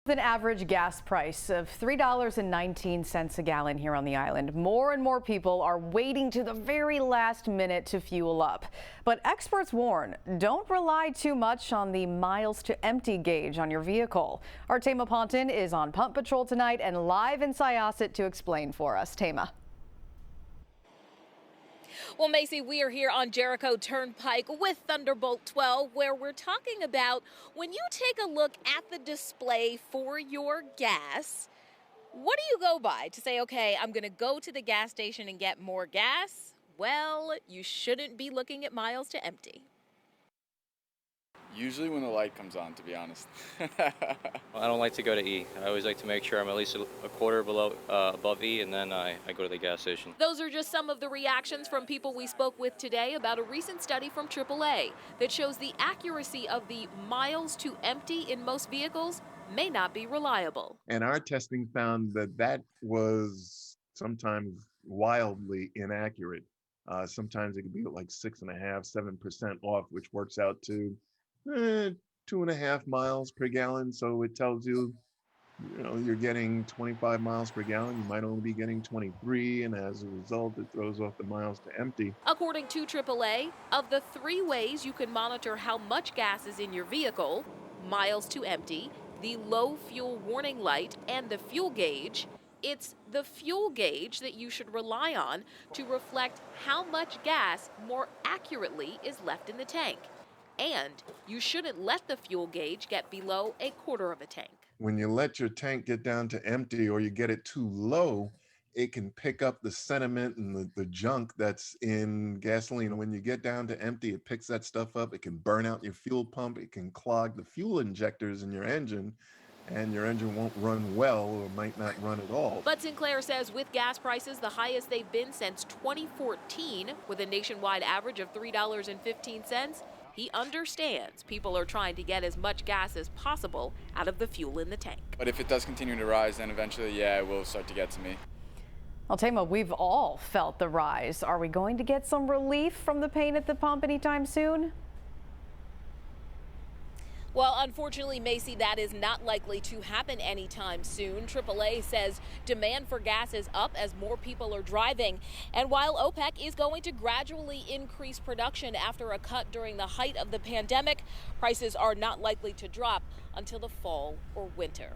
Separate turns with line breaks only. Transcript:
An average gas price of $3.19 a gallon here on the island. More and more people are waiting to the very last minute to fuel up. But experts warn, don't rely too much on the miles to empty gauge on your vehicle. Our Tama Ponton is on Pump Patrol tonight and live in Syosset to explain for us. Tama.
Well, Macy, we are here on Jericho Turnpike with Thunderbolt 12, where we're talking about when you take a look at the display for your gas, what do you go by to say, okay, I'm going to go to the gas station and get more gas? Well, you shouldn't be looking at miles to empty.
Usually when the light comes on, to be honest.
I don't like to go to E. I always like to make sure I'm at least a quarter above E, and then I go to the gas station.
Those are just some of the reactions from people we spoke with today about a recent study from AAA that shows the accuracy of the miles to empty in most vehicles may not be reliable.
And our testing found that that was sometimes wildly inaccurate. Sometimes it could be like 6.5%, 7% off, which works out to 2.5 miles per gallon. So it tells you, you're getting 25 miles per gallon. You might only be getting 23. And as a result, it throws off the miles to empty.
According to AAA, of the 3 ways you can monitor how much gas is in your vehicle, miles to empty, the low fuel warning light, and the fuel gauge, it's the fuel gauge that you should rely on to reflect how much gas more accurately is left in the tank. And you shouldn't let the fuel gauge get below a quarter of a tank.
When you let your tank get down to empty or you get it too low, it can pick up the sediment and the junk that's in gasoline. When you get down to empty, it picks that stuff up. It can burn out your fuel pump. It can clog the fuel injectors in your engine, and your engine won't run well or might not run at all.
But Sinclair says with gas prices the highest they've been since 2014, with a nationwide average of $3.15, he understands people are trying to get as much gas as possible out of the fuel in the tank.
But if it does continue to rise, then eventually, it will start to get to me.
Well, Tama, we've all felt the rise. Are we going to get some relief from the pain at the pump anytime soon?
Well, unfortunately, Macy, that is not likely to happen anytime soon. AAA says demand for gas is up as more people are driving. And while OPEC is going to gradually increase production after a cut during the height of the pandemic, prices are not likely to drop until the fall or winter.